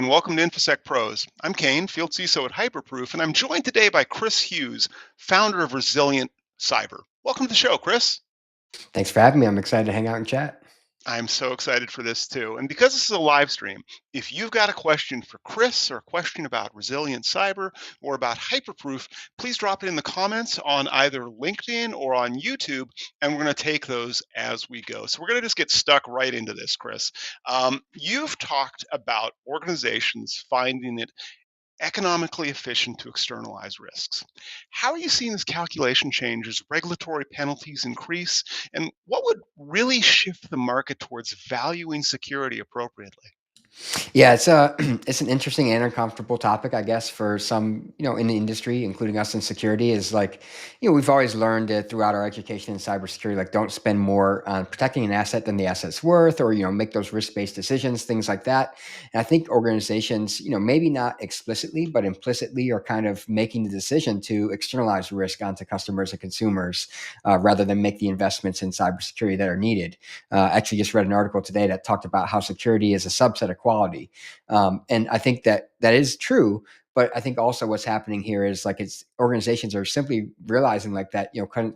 and welcome to Infosec Pros. I'm Kayne, Field CISO at Hyperproof, and I'm joined today by Chris Hughes, founder of Resilient Cyber. Welcome to the show, Chris. Thanks for having me. I'm excited to hang out and chat. I'm so excited for this too. And because this is a live stream, if you've got a question for Chris or a question about Resilient Cyber or about Hyperproof, please drop it in the comments on either LinkedIn or on YouTube, and we're going to take those as we go. So we're going to just get stuck right into this, Chris. You've talked about organizations finding it economically efficient to externalize risks. How are you seeing this calculation change as regulatory penalties increase? And what would really shift the market towards valuing security appropriately? Yeah, it's a it's an interesting and uncomfortable topic, I guess, for some, in the industry, including us in security, is like, we've always learned it throughout our education in cybersecurity, like don't spend more on protecting an asset than the asset's worth, or, make those risk-based decisions, things like that. And I think organizations, maybe not explicitly, but implicitly are kind of making the decision to externalize risk onto customers and consumers rather than make the investments in cybersecurity that are needed. Actually just read an article today that talked about how security is a subset of quality. And I think that is true. But I think also what's happening here is like it's organizations are simply realizing like that,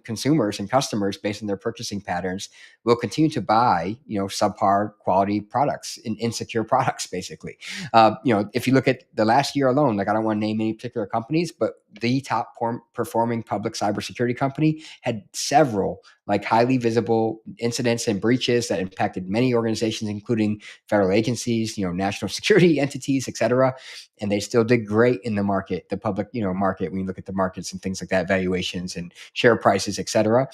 consumers and customers based on their purchasing patterns will continue to buy, subpar quality products, insecure products, basically. If you look at the last year alone, like I don't want to name any particular companies, but the top performing public cybersecurity company had several like highly visible incidents and breaches that impacted many organizations, including federal agencies, national security entities, et cetera. And they still did great in the market, the public, market, when you look at the markets and things like that, valuations and share prices, et cetera,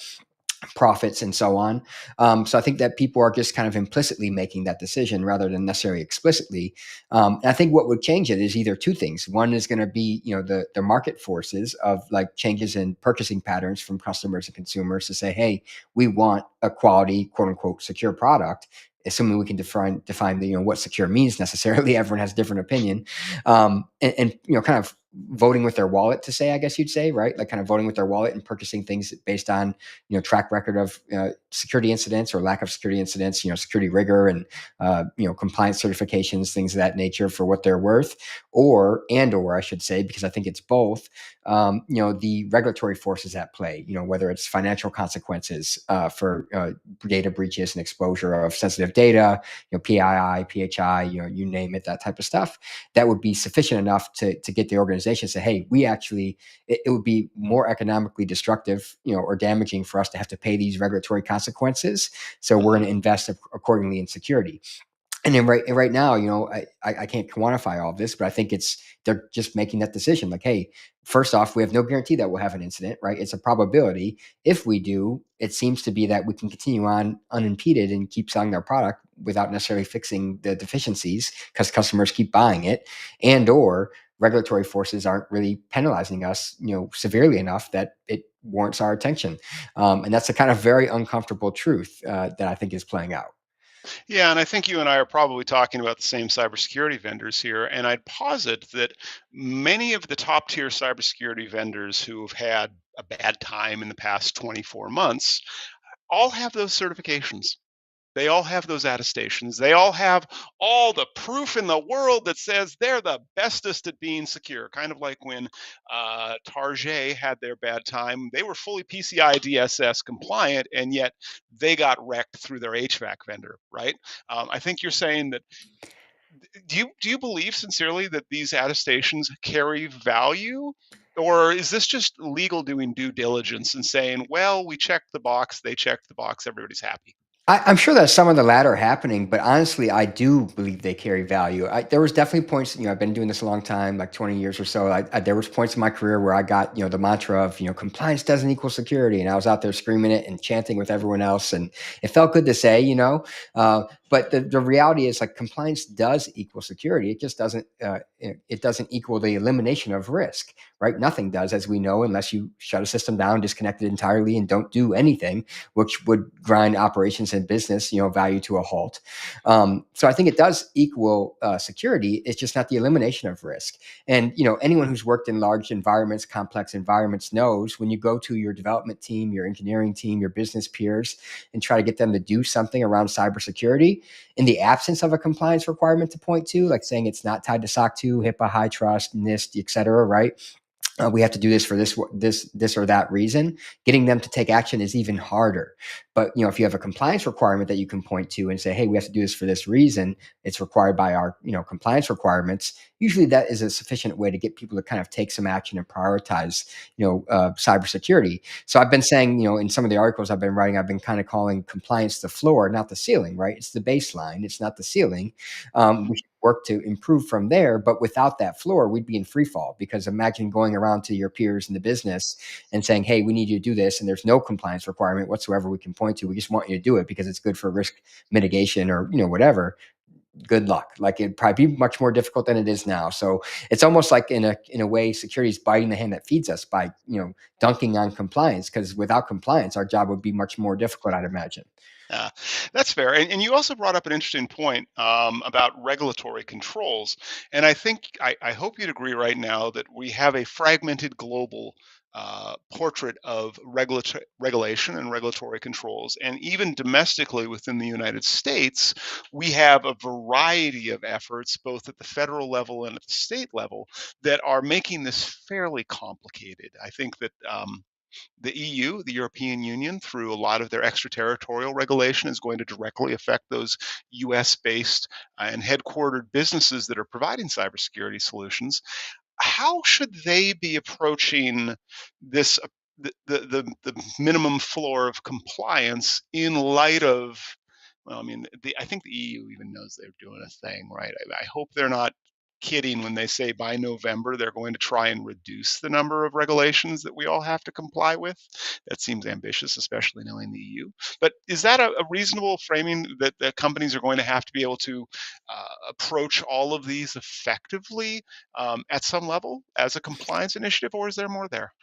profits and so on. So I think that people are just kind of implicitly making that decision rather than necessarily explicitly. And I think what would change it is either two things. One is going to be, the market forces of like changes in purchasing patterns from customers and consumers to say, hey, we want a quality, quote unquote, secure product. Assuming we can define the, what secure means necessarily. Everyone has a different opinion. And kind of voting with their wallet to say, I guess you'd say, right? Like kind of voting with their wallet and purchasing things based on, track record of security incidents or lack of security incidents, security rigor and, compliance certifications, things of that nature for what they're worth, or I should say, because I think it's both, the regulatory forces at play, whether it's financial consequences for data breaches and exposure of sensitive data, PII, PHI, you name it, that type of stuff, that would be sufficient enough to get the organization to say, hey, we actually, it would be more economically destructive, or damaging for us to have to pay these regulatory consequences. So we're going to invest accordingly in security. And then right now, I can't quantify all of this, but I think they're just making that decision. Like, hey, first off, we have no guarantee that we'll have an incident, right? It's a probability. If we do, it seems to be that we can continue on unimpeded and keep selling their product without necessarily fixing the deficiencies because customers keep buying it, and or regulatory forces aren't really penalizing us, severely enough that it warrants our attention. And that's a kind of very uncomfortable truth that I think is playing out. Yeah, and I think you and I are probably talking about the same cybersecurity vendors here. And I'd posit that many of the top tier cybersecurity vendors who have had a bad time in the past 24 months all have those certifications. They all have those attestations. They all have all the proof in the world that says they're the bestest at being secure. Kind of like when Target had their bad time. They were fully PCI DSS compliant, and yet they got wrecked through their HVAC vendor, right? I think you're saying that. Do you believe sincerely that these attestations carry value? Or is this just legal doing due diligence and saying, well, we checked the box, they checked the box, everybody's happy? I'm sure that some of the latter are happening, but honestly, I do believe they carry value. There was definitely points, I've been doing this a long time, like 20 years or so. There was points in my career where I got, the mantra of, compliance doesn't equal security. And I was out there screaming it and chanting with everyone else. And it felt good to say, but the reality is like compliance does equal security. It just doesn't, it doesn't equal the elimination of risk, right? Nothing does, as we know, unless you shut a system down, disconnect it entirely and don't do anything, which would grind operations and business, value to a halt. So I think it does equal security. It's just not the elimination of risk. And, anyone who's worked in large environments, complex environments knows when you go to your development team, your engineering team, your business peers, and try to get them to do something around cybersecurity, in the absence of a compliance requirement to point to, like saying it's not tied to SOC 2, HIPAA, high trust, NIST, et cetera, right? We have to do this for this or that reason. Getting them to take action is even harder. But if you have a compliance requirement that you can point to and say, hey, we have to do this for this reason, it's required by our compliance requirements. Usually that is a sufficient way to get people to kind of take some action and prioritize cybersecurity. So I've been saying, in some of the articles I've been writing, I've been kind of calling compliance the floor, not the ceiling, right? It's the baseline, it's not the ceiling. We should work to improve from there. But without that floor, we'd be in free fall, because imagine going around to your peers in the business and saying, hey, we need you to do this, and there's no compliance requirement whatsoever we can point to. We just want you to do it because it's good for risk mitigation or whatever. Good luck. Like, it'd probably be much more difficult than it is now. So it's almost like in a way, security is biting the hand that feeds us by dunking on compliance, because without compliance, our job would be much more difficult, I'd imagine. Yeah, that's fair. And you also brought up an interesting point about regulatory controls. And I hope you'd agree right now that we have a fragmented global portrait of regulation and regulatory controls. And even domestically within the United States, we have a variety of efforts, both at the federal level and at the state level, that are making this fairly complicated. I think that the EU, the European Union, through a lot of their extraterritorial regulation, is going to directly affect those US based and headquartered businesses that are providing cybersecurity solutions. How should they be approaching this? The minimum floor of compliance in light of, well, I mean, I think the EU even knows they're doing a thing, right? I hope they're not kidding when they say by November they're going to try and reduce the number of regulations that we all have to comply with. That seems ambitious, especially knowing the EU. But is that a reasonable framing, that companies are going to have to be able to approach all of these effectively at some level as a compliance initiative, or is there more there?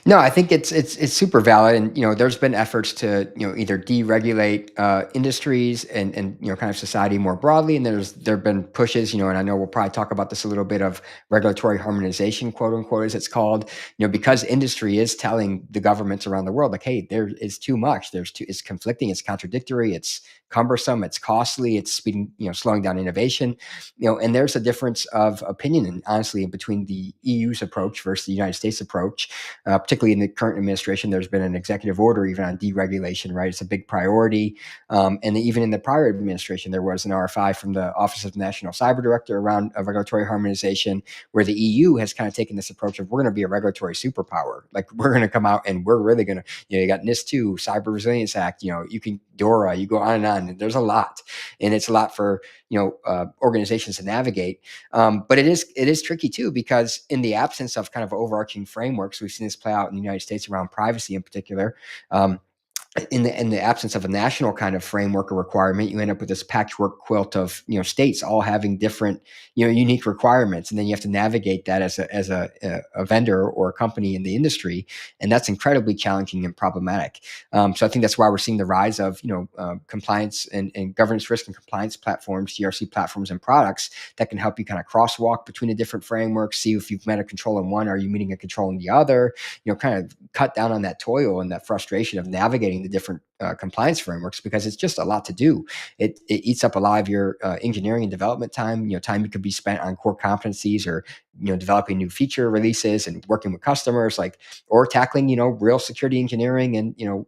No, I think it's super valid, and there's been efforts to either deregulate industries and kind of society more broadly, and there've been pushes, and I know we'll probably talk about this a little bit, of regulatory harmonization, quote unquote, as it's called, because industry is telling the governments around the world, like, hey, there is too much, it's conflicting, it's contradictory, it's cumbersome, it's costly, it's speeding, slowing down innovation, and there's a difference of opinion, and honestly, between the EU's approach versus the United States approach. Particularly in the current administration, there's been an executive order even on deregulation, right? It's a big priority. And even in the prior administration, there was an RFI from the Office of the National Cyber Director around regulatory harmonization, where the EU has kind of taken this approach of, we're going to be a regulatory superpower. Like, we're going to come out and we're really going to, you got NIST 2, Cyber Resilience Act, you can DORA, you go on and on. There's a lot. And it's a lot for, organizations to navigate. But it is tricky too, because in the absence of kind of overarching frameworks, we've seen this play out in the United States around privacy in particular. In the absence of a national kind of framework or requirement, you end up with this patchwork quilt of states all having different unique requirements, and then you have to navigate that as a vendor or a company in the industry, and that's incredibly challenging and problematic. So I think that's why we're seeing the rise of compliance and governance risk and compliance platforms, GRC platforms, and products that can help you kind of crosswalk between the different frameworks, see if you've met a control in one, are you meeting a control in the other, kind of cut down on that toil and that frustration of navigating the different compliance frameworks, because it's just a lot to do. It eats up a lot of your engineering and development time. Time you could be spent on core competencies, or developing new feature releases and working with customers, or tackling real security engineering and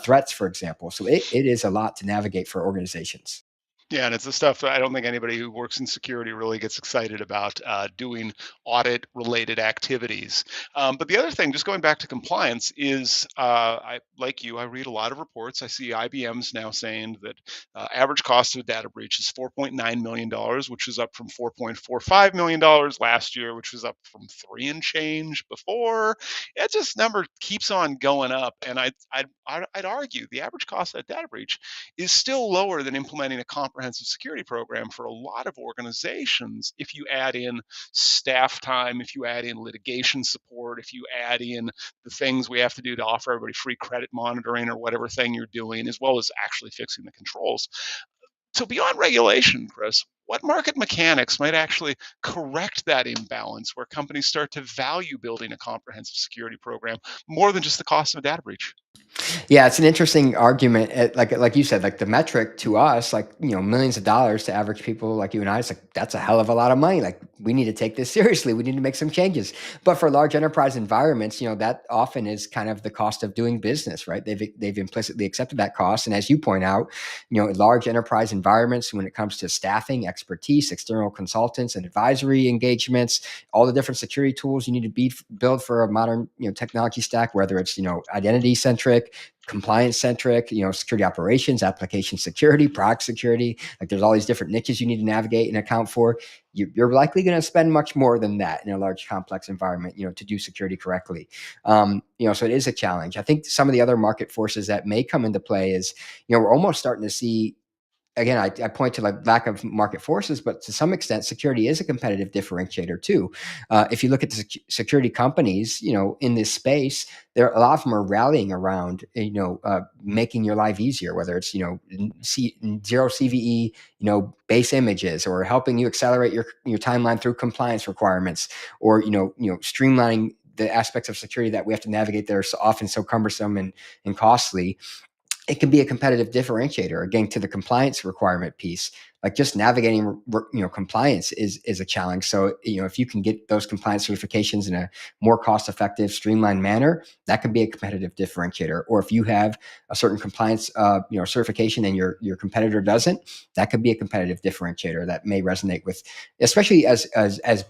threats, for example. So it is a lot to navigate for organizations. Yeah, and it's the stuff that I don't think anybody who works in security really gets excited about doing audit-related activities. But the other thing, just going back to compliance, is I, like you, I read a lot of reports. I see IBM's now saying that average cost of a data breach is $4.9 million, which is up from $4.45 million last year, which was up from three and change before. It just number keeps on going up, and I'd argue the average cost of a data breach is still lower than implementing a comprehensive security program for a lot of organizations. If you add in staff time, if you add in litigation support, if you add in the things we have to do to offer everybody free credit monitoring or whatever thing you're doing, as well as actually fixing the controls. So beyond regulation, Chris, what market mechanics might actually correct that imbalance where companies start to value building a comprehensive security program more than just the cost of a data breach? Yeah, it's an interesting argument. Like you said, like the metric to us, like millions of dollars to average people like you and I, it's like that's a hell of a lot of money. Like we need to take this seriously. We need to make some changes. But for large enterprise environments, that often is kind of the cost of doing business, right? They've implicitly accepted that cost. And as you point out, large enterprise environments, when it comes to staffing, expertise, external consultants, and advisory engagements, all the different security tools you need to build for a modern technology stack, whether it's identity centric, compliance centric, security operations, application security, product security. Like there's all these different niches you need to navigate and account for. You're likely going to spend much more than that in a large complex environment, to do security correctly. So it is a challenge. I think some of the other market forces that may come into play is, we're almost starting to see, again, I point to like lack of market forces, but to some extent, security is a competitive differentiator too. If you look at the security companies, in this space, a lot of them are rallying around, making your life easier, whether it's, zero CVE, base images, or helping you accelerate your timeline through compliance requirements, or, streamlining the aspects of security that we have to navigate that are so often so cumbersome and costly. It can be a competitive differentiator. Again, to the compliance requirement piece, like just navigating compliance is a challenge. So if you can get those compliance certifications in a more cost effective, streamlined manner, that could be a competitive differentiator. Or if you have a certain compliance certification and your competitor doesn't, that could be a competitive differentiator that may resonate with, especially as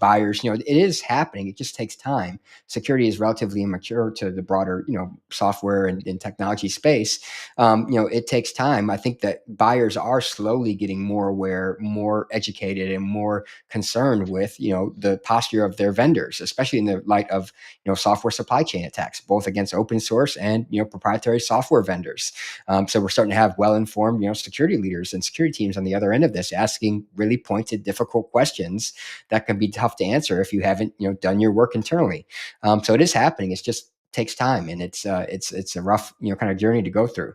buyers. It is happening. It just takes time. Security is relatively immature to the broader software and technology space. It takes time. I think that buyers are slowly getting more aware, more educated, and more concerned with, the posture of their vendors, especially in the light of, software supply chain attacks, both against open source and, proprietary software vendors. So we're starting to have well-informed, security leaders and security teams on the other end of this, asking really pointed, difficult questions that can be tough to answer if you haven't, done your work internally. So it is happening. It's just takes time, and it's a rough, kind of journey to go through.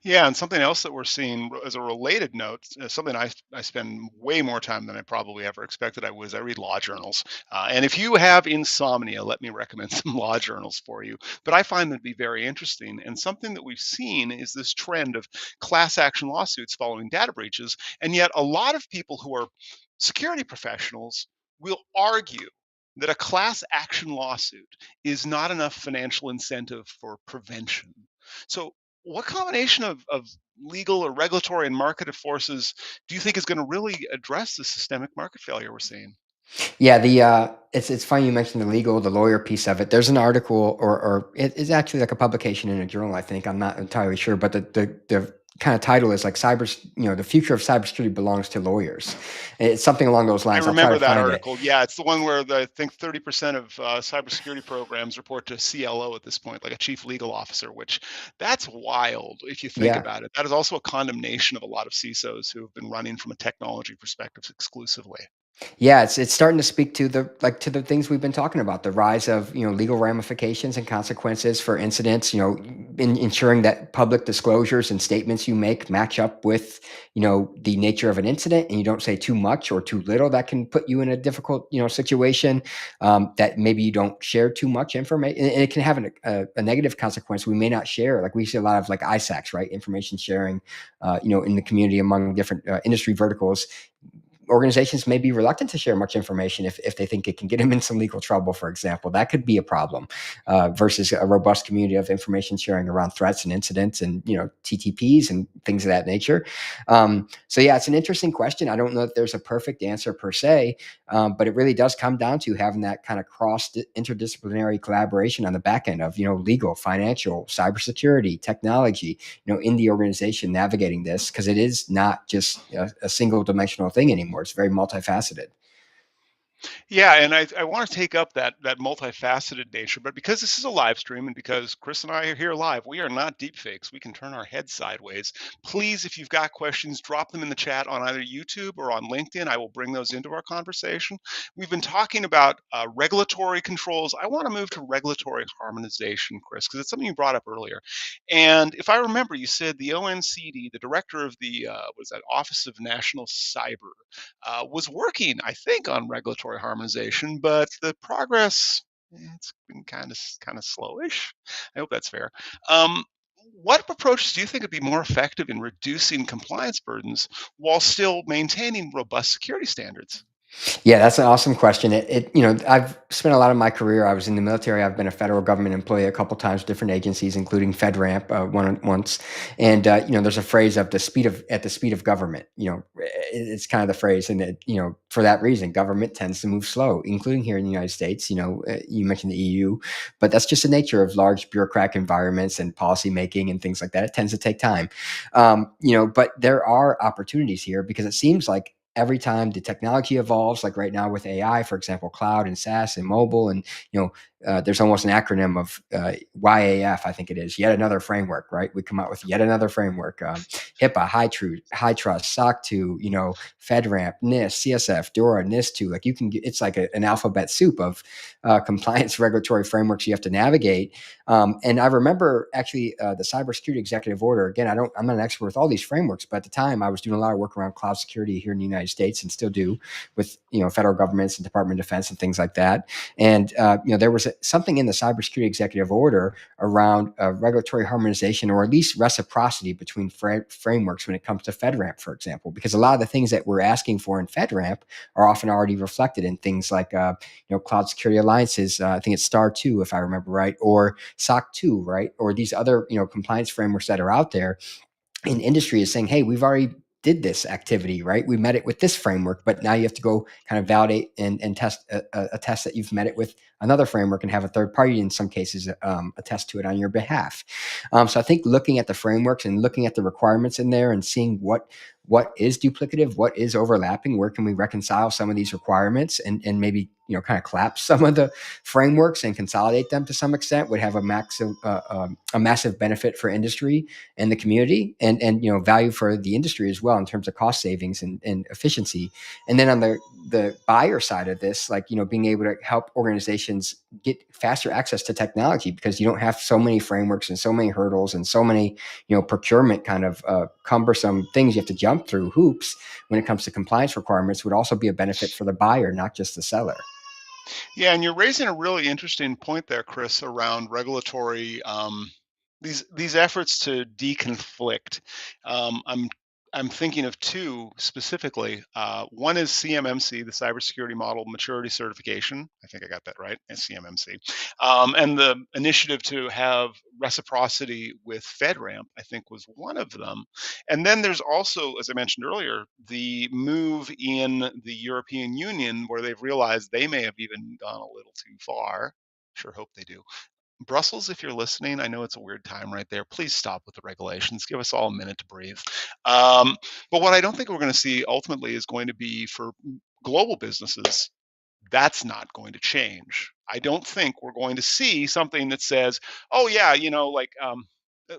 Yeah, and something else that we're seeing as a related note, something I spend way more time than I probably ever expected I read law journals. And if you have insomnia, let me recommend some law journals for you. But I find them to be very interesting. And something that we've seen is this trend of class action lawsuits following data breaches. And yet, a lot of people who are security professionals will argue that a class action lawsuit is not enough financial incentive for prevention. So, what combination of legal or regulatory and market forces do you think is going to really address the systemic market failure we're seeing? Yeah, it's funny you mentioned the lawyer piece of it. There's an article, or it is actually like a publication in a journal, I think. I'm not entirely sure, but the kind of title is like the future of cybersecurity belongs to lawyers. It's something along those I lines. I'll try remember to that find it. article. Yeah, it's the one where I think 30% of cybersecurity programs report to CLO at this point, like a chief legal officer, which that's wild if you think Yeah. about it. That is also a condemnation of a lot of CISOs who have been running from a technology perspective exclusively. Yeah, it's starting to speak to the things we've been talking about, the rise of, legal ramifications and consequences for incidents, in ensuring that public disclosures and statements you make match up with, the nature of an incident, and you don't say too much or too little that can put you in a difficult, situation, that maybe you don't share too much information, and it can have a negative consequence. We may not share, like we see a lot of like ISACs, right? Information sharing, in the community among different industry verticals. Organizations may be reluctant to share much information if they think it can get them in some legal trouble, for example. That could be a problem, versus a robust community of information sharing around threats and incidents and TTPs and things of that nature. So yeah, it's an interesting question. I don't know if there's a perfect answer per se, but it really does come down to having that kind of cross interdisciplinary collaboration on the back end of legal, financial, cybersecurity, technology, in the organization navigating this, because it is not just a single dimensional thing anymore. It's very multifaceted. Yeah, and I want to take up that multifaceted nature, but because this is a live stream and because Chris and I are here live, we are not deep fakes. We can turn our heads sideways. Please, if you've got questions, drop them in the chat on either YouTube or on LinkedIn. I will bring those into our conversation. We've been talking about regulatory controls. I want to move to regulatory harmonization, Chris, because it's something you brought up earlier. And if I remember, you said the ONCD, the director of the was that Office of National Cyber, was working, I think, on regulatory harmonization, but the progress, it's been kind of slowish. I hope that's fair. Um, What approaches do you think would be more effective in reducing compliance burdens while still maintaining robust security standards? Yeah, that's an awesome question. I've spent a lot of my career. I was in the military. I've been a federal government employee a couple times, different agencies, including FedRAMP once. And there's a phrase of the speed of government. It's kind of the phrase, and for that reason, government tends to move slow, including here in the United States. You mentioned the EU, but that's just the nature of large bureaucratic environments and policy making and things like that. It tends to take time. But there are opportunities here because it seems like every time the technology evolves, like right now with AI, for example, cloud and SaaS and mobile, and there's almost an acronym of YAF, I think it is, yet another framework, right? We come out with yet another framework, HIPAA, high trust, SOC 2, FedRAMP, NIST, CSF, DORA, NIST 2. Like it's like an alphabet soup of compliance regulatory frameworks you have to navigate. And I remember actually the cybersecurity executive order. Again, I'm not an expert with all these frameworks, but at the time I was doing a lot of work around cloud security here in the United States, and still do with federal governments and Department of Defense and things like that. And there was something in the cybersecurity executive order around regulatory harmonization, or at least reciprocity between frameworks when it comes to FedRAMP, for example, because a lot of the things that we're asking for in FedRAMP are often already reflected in things like cloud security alliances. I think it's STAR 2, if I remember right, or SOC 2, right? Or these other, compliance frameworks that are out there. And industry is saying, hey, we've already did this activity, right? We met it with this framework, but now you have to go kind of validate and test a test that you've met it with another framework, and have a third party in some cases attest to it on your behalf. So I think looking at the frameworks and looking at the requirements in there and seeing what is duplicative, what is overlapping, where can we reconcile some of these requirements, and maybe kind of collapse some of the frameworks and consolidate them to some extent, would have a massive benefit for industry and the community, and value for the industry as well in terms of cost savings and efficiency. And then on the buyer side of this, like being able to help organizations get faster access to technology, because you don't have so many frameworks and so many hurdles and so many procurement kind of cumbersome things you have to jump through hoops when it comes to compliance requirements, would also be a benefit for the buyer, not just the seller. Yeah, and you're raising a really interesting point there, Chris, around regulatory these efforts to deconflict. I'm thinking of two specifically. One is CMMC, the Cybersecurity Model Maturity Certification. I think I got that right, and CMMC, and the initiative to have reciprocity with FedRAMP, I think, was one of them. And then there's also, as I mentioned earlier, the move in the European Union where they've realized they may have even gone a little too far. Sure hope they do. Brussels, if you're listening, I know it's a weird time right there. Please stop with the regulations. Give us all a minute to breathe. Um, but what I don't think we're going to see ultimately is going to be for global businesses, that's not going to change. I don't think we're going to see something that says, oh, yeah,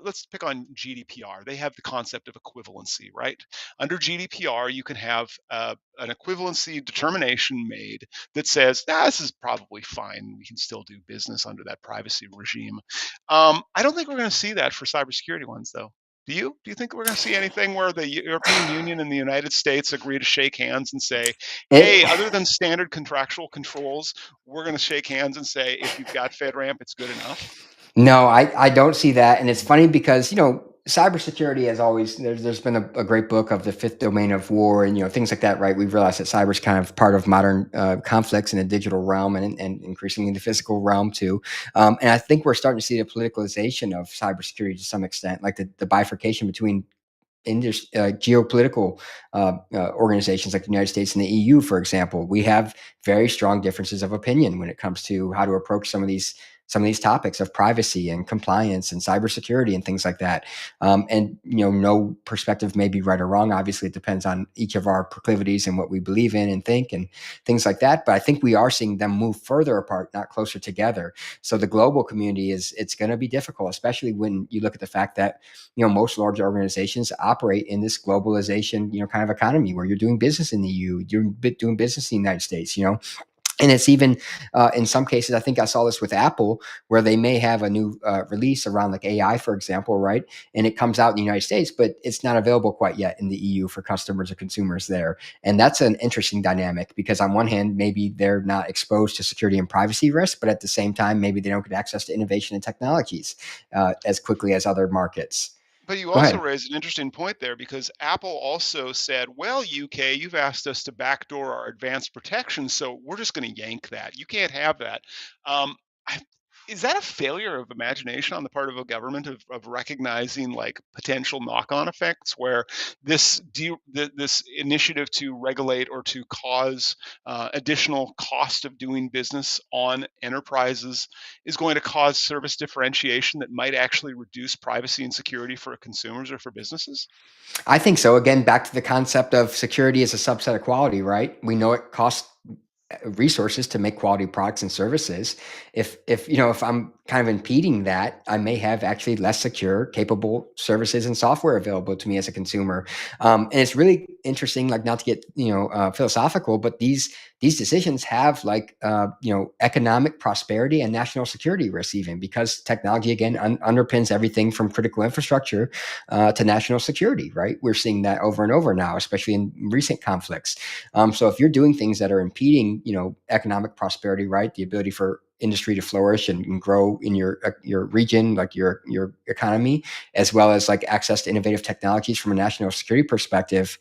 let's pick on GDPR. They have the concept of equivalency, right? Under GDPR, you can have an equivalency determination made that says, this is probably fine. We can still do business under that privacy regime. I don't think we're going to see that for cybersecurity ones, though. Do you? Do you think we're going to see anything where the European Union and the United States agree to shake hands and say, It hey, other than standard contractual controls, we're going to shake hands and say, if you've got FedRAMP, it's good enough? No, I don't see that, and it's funny because cybersecurity has always there's been a great book of the fifth domain of war, and things like that, right? We've realized that cyber is kind of part of modern conflicts in the digital realm, and increasingly the physical realm too. And I think we're starting to see the politicalization of cybersecurity to some extent, like the bifurcation between geopolitical organizations like the United States and the EU, for example. We have very strong differences of opinion when it comes to how to approach some of these topics of privacy and compliance and cybersecurity and things like that. And no perspective may be right or wrong. Obviously, it depends on each of our proclivities and what we believe in and think and things like that. But I think we are seeing them move further apart, not closer together. So the global community it's going to be difficult, especially when you look at the fact that most large organizations operate in this globalization kind of economy where you're doing business in the EU, you're doing business in the United States. And it's even in some cases, I think I saw this with Apple, where they may have a new release around like AI, for example, right? And it comes out in the United States, but it's not available quite yet in the EU for customers or consumers there. And that's an interesting dynamic because on one hand, maybe they're not exposed to security and privacy risks, but at the same time, maybe they don't get access to innovation and technologies as quickly as other markets. But you Go also ahead. raised an interesting point there because Apple also said, well, UK, you've asked us to backdoor our advanced protection, so we're just going to yank that. You can't have that. Um, I, is that a failure of imagination on the part of a government of recognizing like potential knock-on effects where this initiative to regulate or to cause additional cost of doing business on enterprises is going to cause service differentiation that might actually reduce privacy and security for consumers or for businesses? I think so. Again, back to the concept of security as a subset of quality, right? We know it costs resources to make quality products and services. If you know, if I'm kind of impeding that, I may have actually less secure, capable services and software available to me as a consumer. And it's really interesting, like not to get philosophical, but these decisions have like economic prosperity and national security risks, even because technology again underpins everything from critical infrastructure to national security. Right, we're seeing that over and over now, especially in recent conflicts. So if you're doing things that are impeding, economic prosperity, right, the ability for industry to flourish and grow in your region, like your economy, as well as like access to innovative technologies from a national security perspective,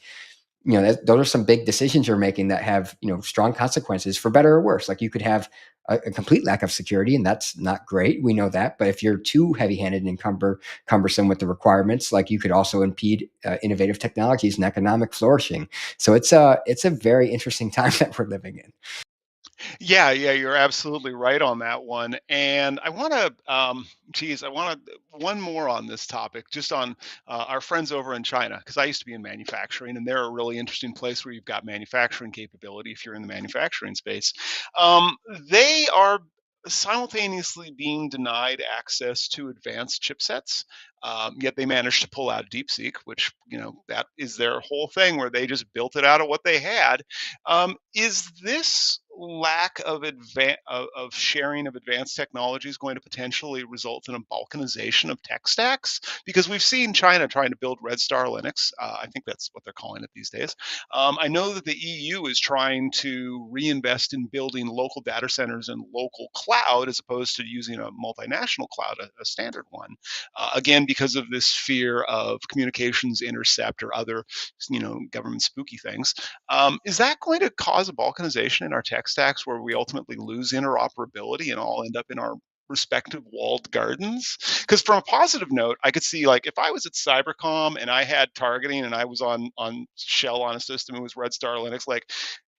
those are some big decisions you're making that have strong consequences for better or worse. Like you could have a complete lack of security, and that's not great. We know that. But if you're too heavy-handed and cumbersome with the requirements, like you could also impede innovative technologies and economic flourishing. So it's a very interesting time that we're living in. Yeah, yeah, you're absolutely right on that one. And I want to, geez, I want to one more on this topic, just on our friends over in China, because I used to be in manufacturing, and they're a really interesting place where you've got manufacturing capability if you're in the manufacturing space. Um, they are simultaneously being denied access to advanced chipsets, yet they managed to pull out DeepSeek, which that is their whole thing, where they just built it out of what they had. Is this lack of of sharing of advanced technologies going to potentially result in a balkanization of tech stacks? Because we've seen China trying to build Red Star Linux. I think that's what they're calling it these days. I know that the EU is trying to reinvest in building local data centers and local cloud as opposed to using a multinational cloud, a standard one. Again, because of this fear of communications intercept or other, government spooky things. Is that going to cause a balkanization in our tech stacks where we ultimately lose interoperability and all end up in our respective walled gardens? Because from a positive note, I could see like if I was at Cybercom and I had targeting and I was on Shell on a system, it was Red Star Linux, like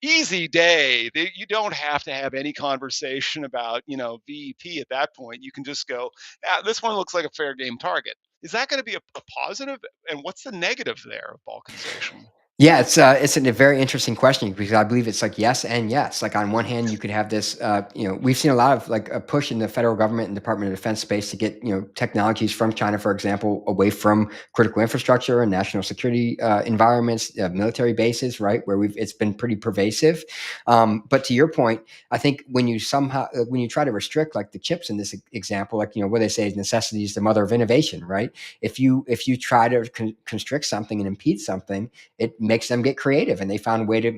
easy day. You don't have to have any conversation about VEP at that point. You can just go, ah, this one looks like a fair game target. Is that going to be a positive? And what's the negative there of balkanization? Yeah, it's a very interesting question because I believe it's like yes and yes. Like on one hand, you could have this, we've seen a lot of like a push in the federal government and Department of Defense space to get technologies from China, for example, away from critical infrastructure and national security environments, military bases, right, where it's been pretty pervasive. But to your point, I think when you try to restrict like the chips in this example, like what they say is necessity is the mother of innovation, right? If you try to constrict something and impede something, it makes them get creative, and they found a way to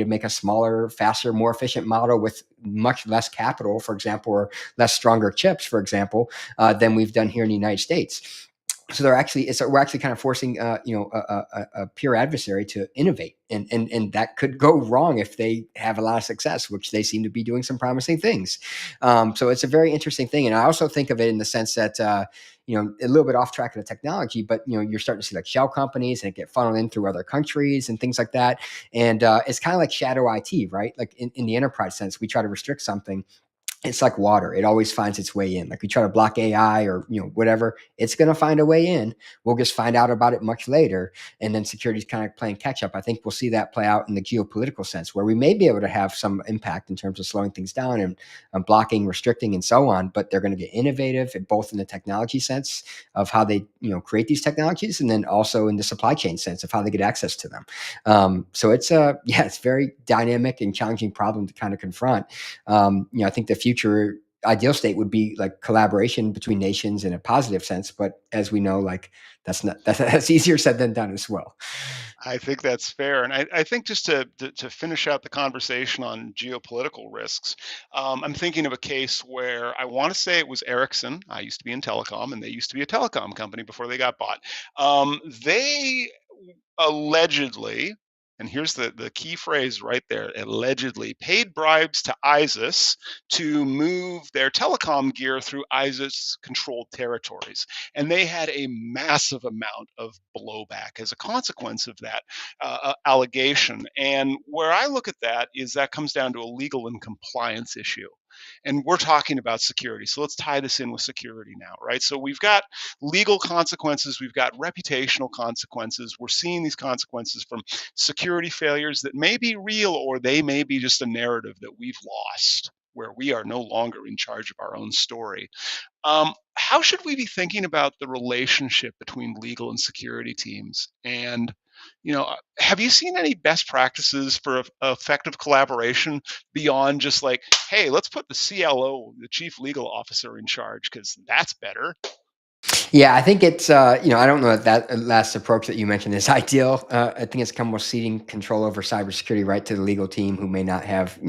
make a smaller, faster, more efficient model with much less capital, for example, or less stronger chips, for example, than we've done here in the United States. So we're actually kind of forcing a pure adversary to innovate, and that could go wrong if they have a lot of success, which they seem to be doing some promising things. So it's a very interesting thing, and I also think of it in the sense that a little bit off track of the technology, but you're starting to see like shell companies and it get funneled in through other countries and things like that. And it's kind of like shadow IT, right? Like in the enterprise sense, we try to restrict something, it's like water. It always finds its way in. Like we try to block AI or whatever, it's going to find a way in. We'll just find out about it much later, and then security's kind of playing catch up. I think we'll see that play out in the geopolitical sense, where we may be able to have some impact in terms of slowing things down and blocking, restricting, and so on. But they're going to get innovative, both in the technology sense of how they create these technologies, and then also in the supply chain sense of how they get access to them. So it's yeah, it's very dynamic and challenging problem to kind of confront. I think the future ideal state would be like collaboration between nations in a positive sense, but as we know, like that's easier said than done as well. I think that's fair. And I think just to finish out the conversation on geopolitical risks, I'm thinking of a case where I want to say it was Ericsson. I used to be in telecom, and they used to be a telecom company before they got bought. They allegedly, and here's the key phrase right there, allegedly paid bribes to ISIS to move their telecom gear through ISIS controlled territories. And they had a massive amount of blowback as a consequence of that allegation. And where I look at that is that comes down to a legal and compliance issue. And we're talking about security. So let's tie this in with security now, right? So we've got legal consequences, we've got reputational consequences. We're seeing these consequences from security failures that may be real, or they may be just a narrative that we've lost, where we are no longer in charge of our own story. How should we be thinking about the relationship between legal and security teams? And have you seen any best practices for effective collaboration beyond just like, hey, let's put the CLO, the chief legal officer, in charge because that's better? Yeah, I think it's I don't know that last approach that you mentioned is ideal. I think it's come with ceding control over cybersecurity right to the legal team, who may not have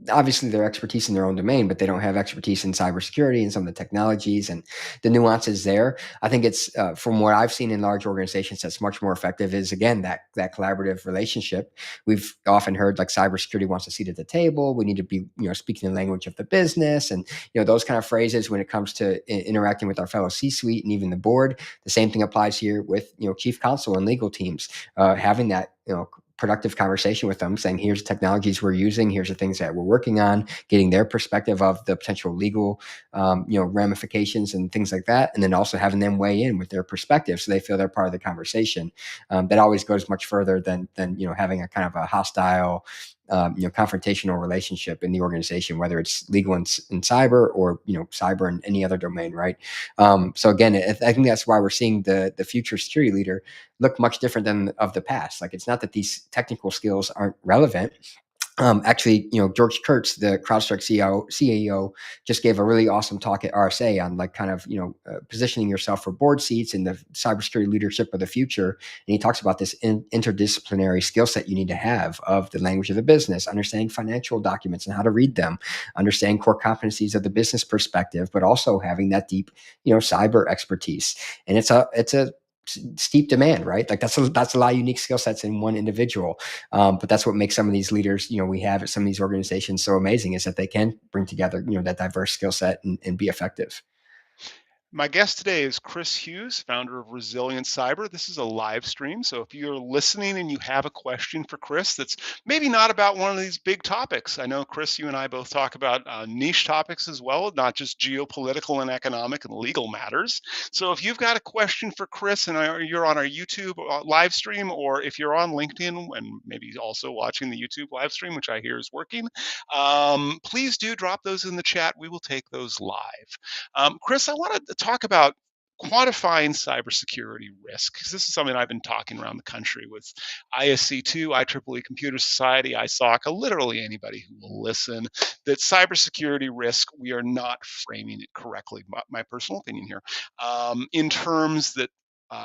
obviously their expertise in their own domain, but they don't have expertise in cybersecurity and some of the technologies and the nuances there. I think it's from what I've seen in large organizations, that's much more effective. Is again that collaborative relationship. We've often heard like cybersecurity wants a seat at the table. We need to be speaking the language of the business, and those kind of phrases when it comes to interacting with our fellow C-suite and even the board. The same thing applies here with chief counsel and legal teams, having that productive conversation with them, saying here's the technologies we're using, here's the things that we're working on, getting their perspective of the potential legal ramifications and things like that, and then also having them weigh in with their perspective so they feel they're part of the conversation. That always goes much further than having a kind of a hostile confrontational relationship in the organization, whether it's legal in cyber or cyber in any other domain, right? So again, I think that's why we're seeing the future security leader look much different than of the past. Like it's not that these technical skills aren't relevant. Actually, George Kurtz, the CrowdStrike CEO, just gave a really awesome talk at RSA on like kind of, positioning yourself for board seats in the cybersecurity leadership of the future. And he talks about this interdisciplinary skill set you need to have of the language of the business, understanding financial documents and how to read them, understanding core competencies of the business perspective, but also having that deep, cyber expertise. And it's a steep demand, right? Like that's a lot of unique skill sets in one individual. But that's what makes some of these leaders, we have at some of these organizations so amazing, is that they can bring together, that diverse skill set and be effective. My guest today is Chris Hughes, founder of Resilient Cyber. This is a live stream, so if you're listening and you have a question for Chris that's maybe not about one of these big topics, I know, Chris, you and I both talk about niche topics as well, not just geopolitical and economic and legal matters. So if you've got a question for Chris and you're on our YouTube live stream, or if you're on LinkedIn and maybe also watching the YouTube live stream, which I hear is working, please do drop those in the chat. We will take those live. Chris, I want to talk about quantifying cybersecurity risk, because this is something I've been talking around the country with ISC2, IEEE Computer Society, ISOC, literally anybody who will listen, that cybersecurity risk, we are not framing it correctly, my personal opinion here, in terms that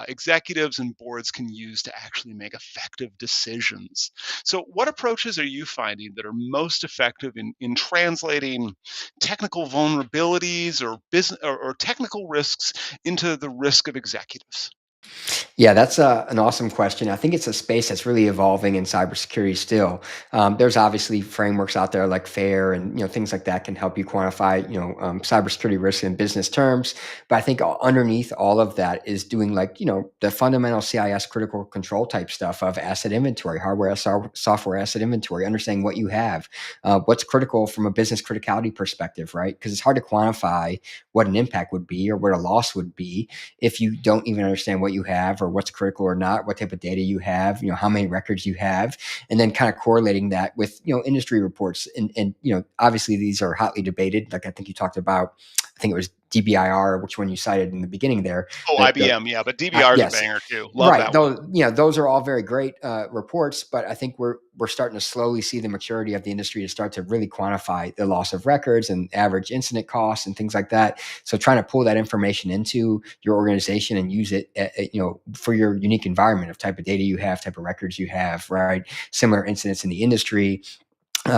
executives and boards can use to actually make effective decisions. So, what approaches are you finding that are most effective in translating technical vulnerabilities or business or technical risks into the risk of executives? Yeah, that's an awesome question. I think it's a space that's really evolving in cybersecurity still. There's obviously frameworks out there like FAIR and things like that can help you quantify cybersecurity risk in business terms. But I think underneath all of that is doing like the fundamental CIS critical control type stuff of asset inventory, hardware, software asset inventory, understanding what you have, what's critical from a business criticality perspective, right? Because it's hard to quantify what an impact would be or what a loss would be if you don't even understand what you have or what's critical or not, what type of data you have, how many records you have, and then kind of correlating that with, industry reports. And obviously these are hotly debated. Like I think you talked about, I think it was DBIR, which one you cited in the beginning there. Oh, The IBM, yeah, but DBR is a yes, banger too. Love right. that one. Those are all very great reports, but I think we're starting to slowly see the maturity of the industry to start to really quantify the loss of records and average incident costs and things like that. So trying to pull that information into your organization and use it, for your unique environment of type of data you have, type of records you have, right? Similar incidents in the industry,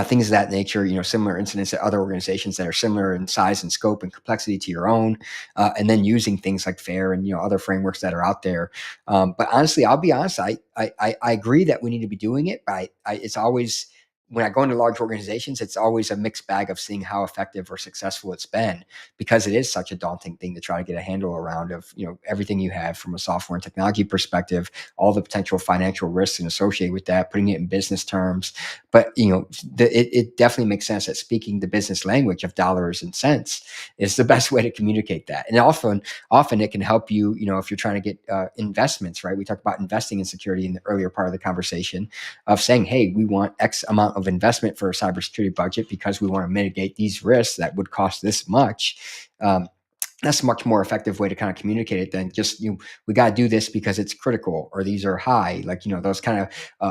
things of that nature, similar incidents at other organizations that are similar in size and scope and complexity to your own, and then using things like FAIR and other frameworks that are out there. But honestly, I'll be honest, I agree that we need to be doing it, but it's always when I go into large organizations, it's always a mixed bag of seeing how effective or successful it's been because it is such a daunting thing to try to get a handle around of everything you have from a software and technology perspective, all the potential financial risks and associated with that, putting it in business terms. But it definitely makes sense that speaking the business language of dollars and cents is the best way to communicate that. And often it can help you, if you're trying to get investments, right? We talked about investing in security in the earlier part of the conversation of saying, hey, we want X amount of investment for a cybersecurity budget because we want to mitigate these risks that would cost this much. That's a much more effective way to kind of communicate it than just we got to do this because it's critical or these are high, like those kind of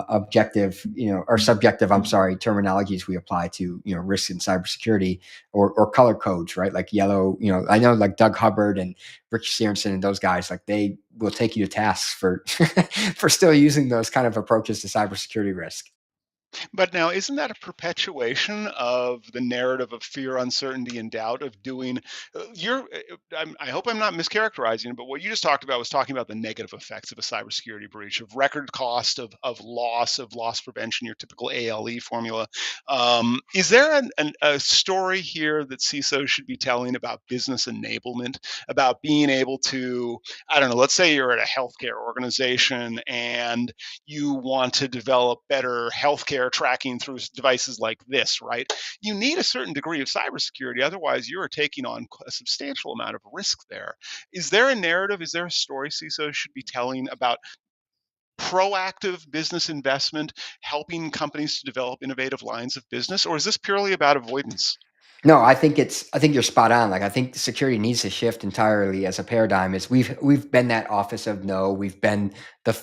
objective or subjective, I'm sorry, terminologies we apply to risks in cybersecurity, or color codes, right? Like yellow, I know like Doug Hubbard and Rich Searonson and those guys, like they will take you to task for for still using those kind of approaches to cybersecurity risk. But now, isn't that a perpetuation of the narrative of fear, uncertainty, and doubt of doing? I hope I'm not mischaracterizing it, but what you just talked about was talking about the negative effects of a cybersecurity breach, of record cost, of loss prevention, your typical ALE formula. Is there a story here that CISO should be telling about business enablement, about being able to, I don't know, let's say you're at a healthcare organization and you want to develop better healthcare tracking through devices like this, right? You need a certain degree of cybersecurity. Otherwise, you are taking on a substantial amount of risk there. Is there a narrative? Is there a story CISO should be telling about proactive business investment, helping companies to develop innovative lines of business? Or is this purely about avoidance? No, I think you're spot on. Like I think security needs to shift entirely as a paradigm. Is we've been that office of no, we've been the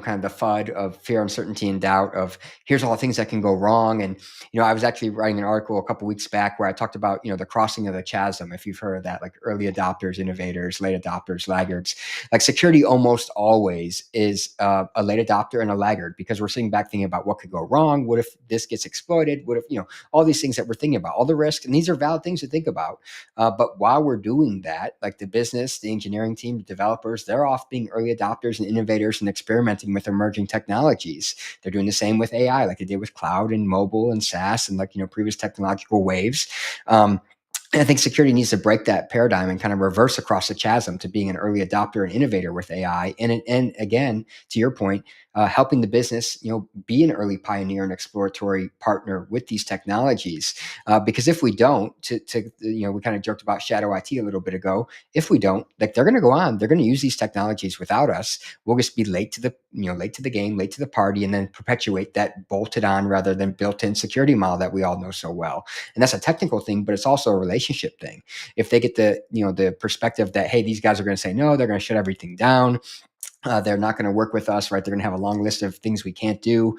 kind of the FUD of fear, uncertainty, and doubt of here's all the things that can go wrong. And I was actually writing an article a couple weeks back where I talked about the crossing of the chasm. If you've heard of that, like early adopters, innovators, late adopters, laggards. Like security almost always is a late adopter and a laggard because we're sitting back thinking about what could go wrong. What if this gets exploited? What if all these things that we're thinking about, all the risks, and these are valid things to think about. But while we're doing that, like the business, the engineering team, the developers, they're off being early adopters and innovators and experimenting with emerging technologies. They're doing the same with AI, like they did with cloud and mobile and SaaS and like previous technological waves. And I think security needs to break that paradigm and kind of reverse across the chasm to being an early adopter and innovator with AI. And again, to your point, helping the business, be an early pioneer and exploratory partner with these technologies. Because if we don't, we kind of joked about shadow IT a little bit ago. If we don't, like they're going to go on, they're going to use these technologies without us. We'll just be late to the, late to the game, late to the party, and then perpetuate that bolted on rather than built-in security model that we all know so well. And that's a technical thing, but it's also a relationship thing. If they get the perspective that, hey, these guys are going to say no, they're going to shut everything down. They're not going to work with us, right? They're going to have a long list of things we can't do.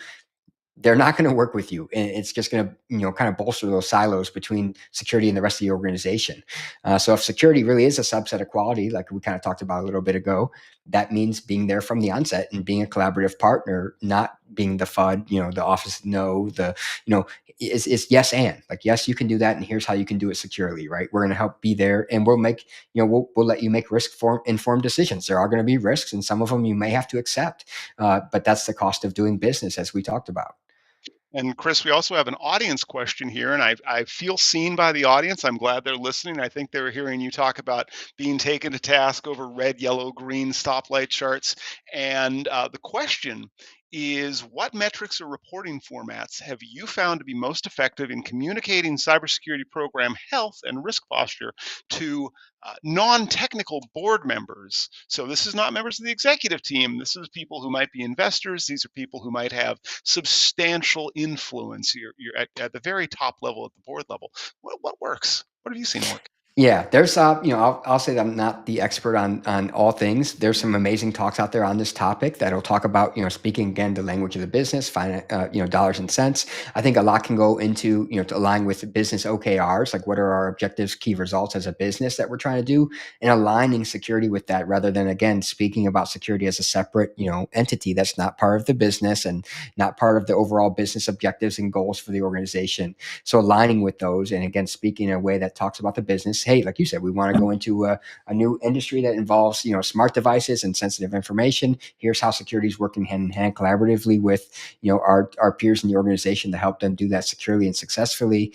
They're not going to work with you, and it's just going to kind of bolster those silos between security and the rest of the organization. So if security really is a subset of quality, like we kind of talked about a little bit ago, that means being there from the onset and being a collaborative partner, not being the FUD, the office no, it's yes and like yes you can do that, and here's how you can do it securely, right? We're going to help be there, and we'll make we'll let you make informed decisions. There are going to be risks, and some of them you may have to accept, but that's the cost of doing business, as we talked about. And Chris, we also have an audience question here, and I feel seen by the audience. I'm glad they're listening. I think they were hearing you talk about being taken to task over red, yellow, green stoplight charts. And the question is, what metrics or reporting formats have you found to be most effective in communicating cybersecurity program health and risk posture to non-technical board members? So this is not members of the executive team. This is people who might be investors. These are people who might have substantial influence. You're at the very top level, at the board level. What works? What have you seen work? Yeah, there's I'll say that I'm not the expert on all things. There's some amazing talks out there on this topic that'll talk about speaking again the language of the business, dollars and cents. I think a lot can go into to align with the business OKRs, like what are our objectives, key results as a business that we're trying to do, and aligning security with that, rather than again speaking about security as a separate entity that's not part of the business and not part of the overall business objectives and goals for the organization. So aligning with those, and again, speaking in a way that talks about the business. Hey, like you said, we want to go into a new industry that involves, smart devices and sensitive information. Here's how security is working hand in hand collaboratively with, our peers in the organization to help them do that securely and successfully.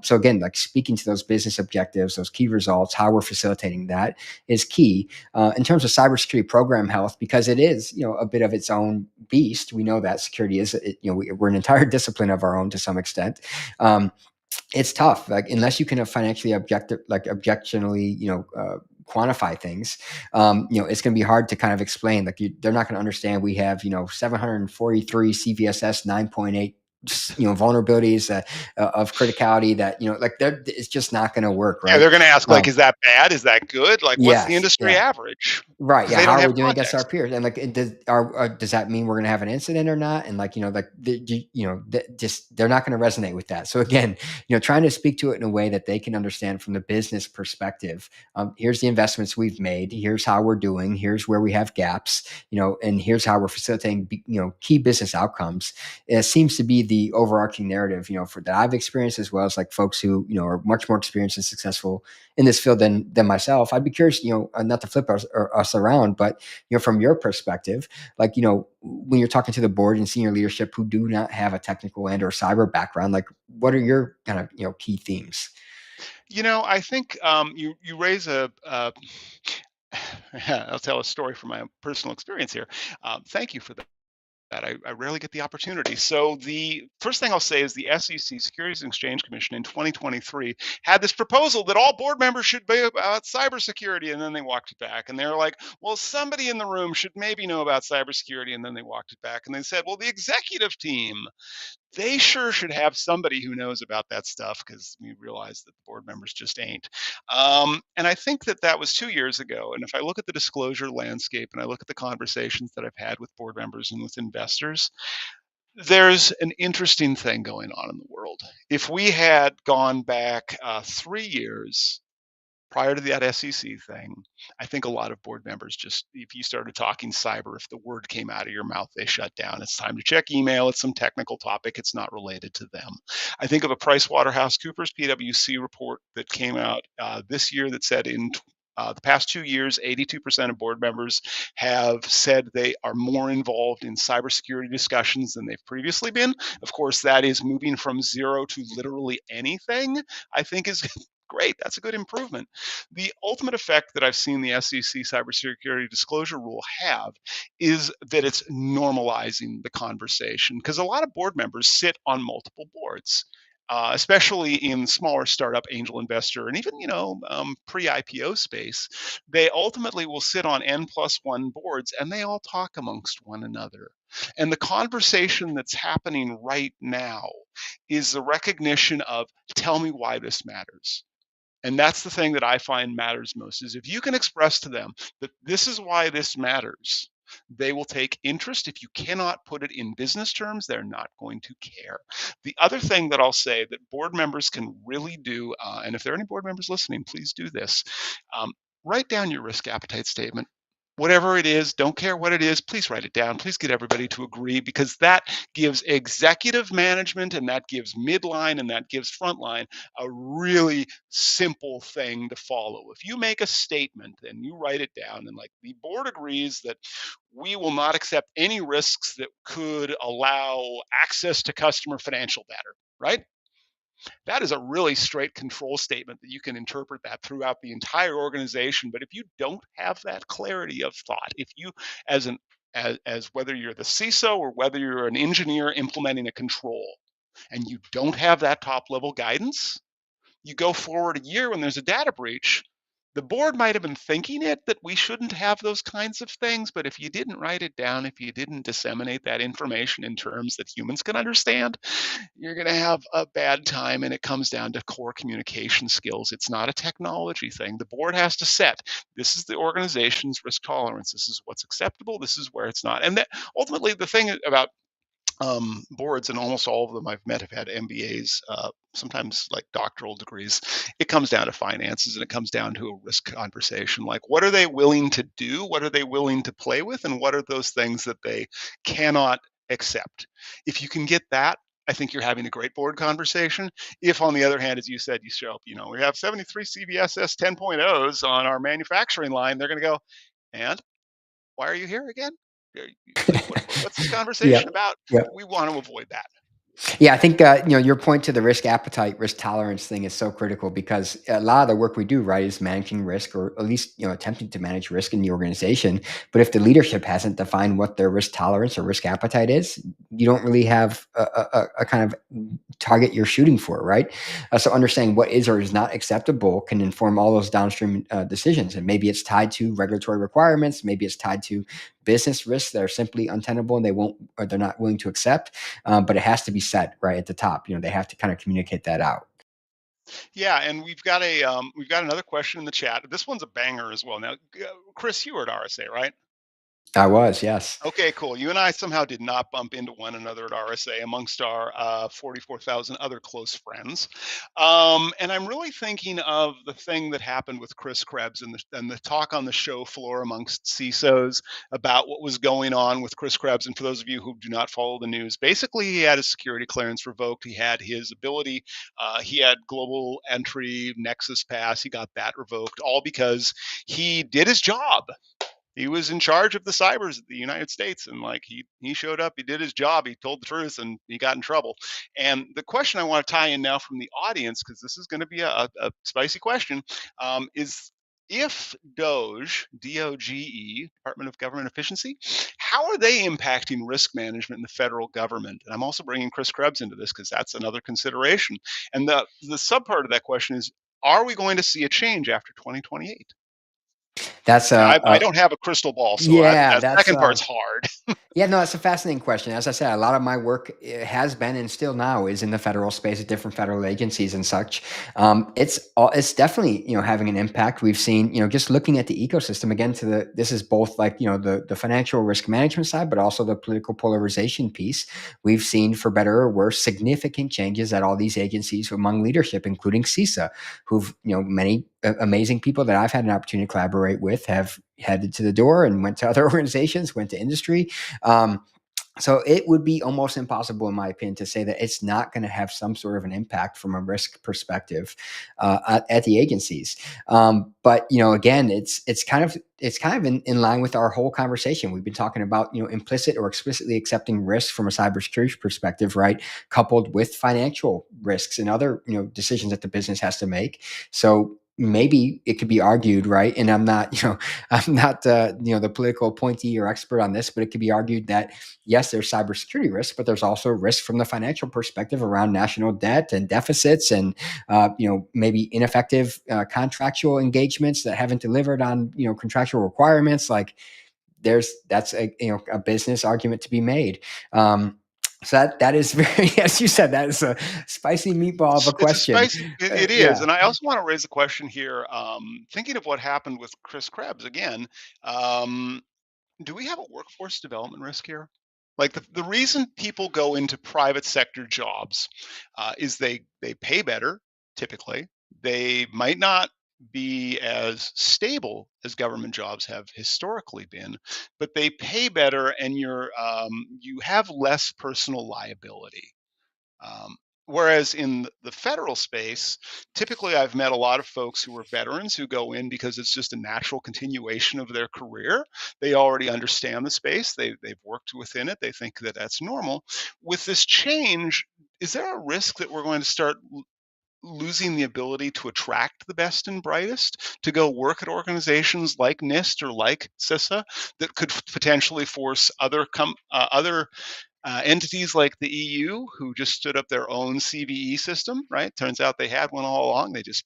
So again, like speaking to those business objectives, those key results, how we're facilitating that is key. In terms of cybersecurity program health, because it is, a bit of its own beast. We know that security is, we're an entire discipline of our own to some extent. It's tough, like unless you can financially objectionally, quantify things. It's going to be hard to kind of explain. Like they're not going to understand. We have 743 CVSS 9.8 vulnerabilities of criticality that it's just not going to work, Yeah, right? they're going to ask, like, is that bad? Is that good? Like, what's the Yes, industry yeah. average? Right. Because Yeah. they How don't are have we doing against our context. peers? And like, does that mean we're going to have an incident or not? And just they're not going to resonate with that. So again, trying to speak to it in a way that they can understand from the business perspective. Here's the investments we've made. Here's how we're doing. Here's where we have gaps. And here's how we're facilitating key business outcomes. It seems to be the overarching narrative. For that I've experienced, as well as like folks who are much more experienced and successful in this field than myself. I'd be curious, not to flip us around, but from your perspective, like when you're talking to the board and senior leadership who do not have a technical and or cyber background, like what are your kind of key themes? I think you raise I'll tell a story from my personal experience here. Thank you for that. I rarely get the opportunity. So the first thing I'll say is the SEC, Securities and Exchange Commission, in 2023 had this proposal that all board members should be about cybersecurity, and then they walked it back. And they were like, well, somebody in the room should maybe know about cybersecurity, and then they walked it back. And they said, well, the executive team, they sure should have somebody who knows about that stuff, because we realized that the board members just ain't. And I think that that was 2 years ago. And if I look at the disclosure landscape and I look at the conversations that I've had with board members and with investors, there's an interesting thing going on in the world. If we had gone back 3 years prior to that SEC thing, I think a lot of board members just, if you started talking cyber, if the word came out of your mouth, they shut down. It's time to check email. It's some technical topic. It's not related to them. I think of a PricewaterhouseCoopers PwC report that came out this year that said in the past 2 years, 82% of board members have said they are more involved in cybersecurity discussions than they've previously been. Of course, that is moving from zero to literally anything, I think is great. That's a good improvement. The ultimate effect that I've seen the SEC cybersecurity disclosure rule have is that it's normalizing the conversation, because a lot of board members sit on multiple boards. Especially in smaller startup angel investor and even pre-IPO space, they ultimately will sit on N+1 boards, and they all talk amongst one another. And the conversation that's happening right now is the recognition of, tell me why this matters. And that's the thing that I find matters most, is if you can express to them that this is why this matters, they will take interest. If you cannot put it in business terms, they're not going to care. The other thing that I'll say that board members can really do, and if there are any board members listening, please do this. Write down your risk appetite statement. whatever it is, don't care what it is, please write it down. Please get everybody to agree, because that gives executive management and that gives midline and that gives frontline a really simple thing to follow. If you make a statement and you write it down and like the board agrees that we will not accept any risks that could allow access to customer financial data, right? That is a really straight control statement that you can interpret that throughout the entire organization. But if you don't have that clarity of thought, if you, as an as whether you're the CISO or whether you're an engineer implementing a control, and you don't have that top level guidance, you go forward a year when there's a data breach. The board might have been thinking it that we shouldn't have those kinds of things, but if you didn't write it down, if you didn't disseminate that information in terms that humans can understand, you're going to have a bad time. And it comes down to core communication skills. It's not a technology thing. The board has to set, this is the organization's risk tolerance, this is what's acceptable, this is where it's not. And that ultimately the thing about boards, and almost all of them I've met have had MBAs, sometimes like doctoral degrees. It comes down to finances and it comes down to a risk conversation. Like, what are they willing to do? What are they willing to play with? And what are those things that they cannot accept? If you can get that, I think you're having a great board conversation. If, on the other hand, as you said, you show up, we have 73 CVSS 10.0s on our manufacturing line, they're going to go, and why are you here again? Like, what's this Yeah. conversation about? Yeah. We want to avoid that. Yeah, I think your point to the risk appetite, risk tolerance thing is so critical because a lot of the work we do, right, is managing risk, or at least attempting to manage risk in the organization. But if the leadership hasn't defined what their risk tolerance or risk appetite is, you don't really have a kind of target you're shooting for, right? So understanding what is or is not acceptable can inform all those downstream decisions, and maybe it's tied to regulatory requirements, maybe it's tied to business risks that are simply untenable and they won't, or they're not willing to accept. But it has to be set right at the top. They have to kind of communicate that out. Yeah, and we've got another question in the chat. This one's a banger as well. Now, Chris, you were at RSA, right? I was, yes. Okay, cool. You and I somehow did not bump into one another at RSA amongst our 44,000 other close friends. And I'm really thinking of the thing that happened with Chris Krebs and the talk on the show floor amongst CISOs about what was going on with Chris Krebs. And for those of you who do not follow the news, basically he had his security clearance revoked. He had his ability, he had global entry, Nexus pass. He got that revoked, all because he did his job. He was in charge of the cybers of the United States, and like he showed up, he did his job, he told the truth, and he got in trouble. And the question I want to tie in now from the audience, because this is going to be a spicy question, is if DOGE, DOGE, Department of Government Efficiency, how are they impacting risk management in the federal government? And I'm also bringing Chris Krebs into this because that's another consideration. And the sub part of that question is, are we going to see a change after 2028? That's Now, a, I a don't have a crystal ball, so yeah, that that's second part's hard. Yeah, no, it's a fascinating question. As I said, a lot of my work has been and still now is in the federal space at different federal agencies and such. It's definitely having an impact. We've seen just looking at the ecosystem again. This is both like the financial risk management side, but also the political polarization piece. We've seen, for better or worse, significant changes at all these agencies among leadership, including CISA, who've many amazing people that I've had an opportunity to collaborate with have headed to the door and went to other organizations, went to industry. um, so it would be almost impossible, in my opinion, to say that it's not going to have some sort of an impact from a risk perspective at the agencies. But again, it's kind of in line with our whole conversation. We've been talking about implicit or explicitly accepting risks from a cybersecurity perspective, right? Coupled with financial risks and other decisions that the business has to make. So maybe it could be argued, right? And I'm not the political appointee or expert on this, but it could be argued that yes, there's cybersecurity risk, but there's also risk from the financial perspective around national debt and deficits, and maybe ineffective contractual engagements that haven't delivered on contractual requirements. Like that's a business argument to be made. So that is very, as you said, that is a spicy meatball of a It's a question. spicy. It is, Yeah. and I also want to raise a question here. Thinking of what happened with Chris Krebs again, um, do we have a workforce development risk here? Like the reason people go into private sector jobs is they pay better typically. They might not be as stable as government jobs have historically been, but they pay better, and you have less personal liability. Um, Whereas in the federal space, typically I've met a lot of folks who are veterans who go in because it's just a natural continuation of their career. They already understand the space, they've worked within it, they think that that's normal. With this change, is there a risk that we're going to start losing the ability to attract the best and brightest to go work at organizations like NIST or like CISA that could potentially force other entities like the EU, who just stood up their own CVE system, right? Turns out they had one all along. They just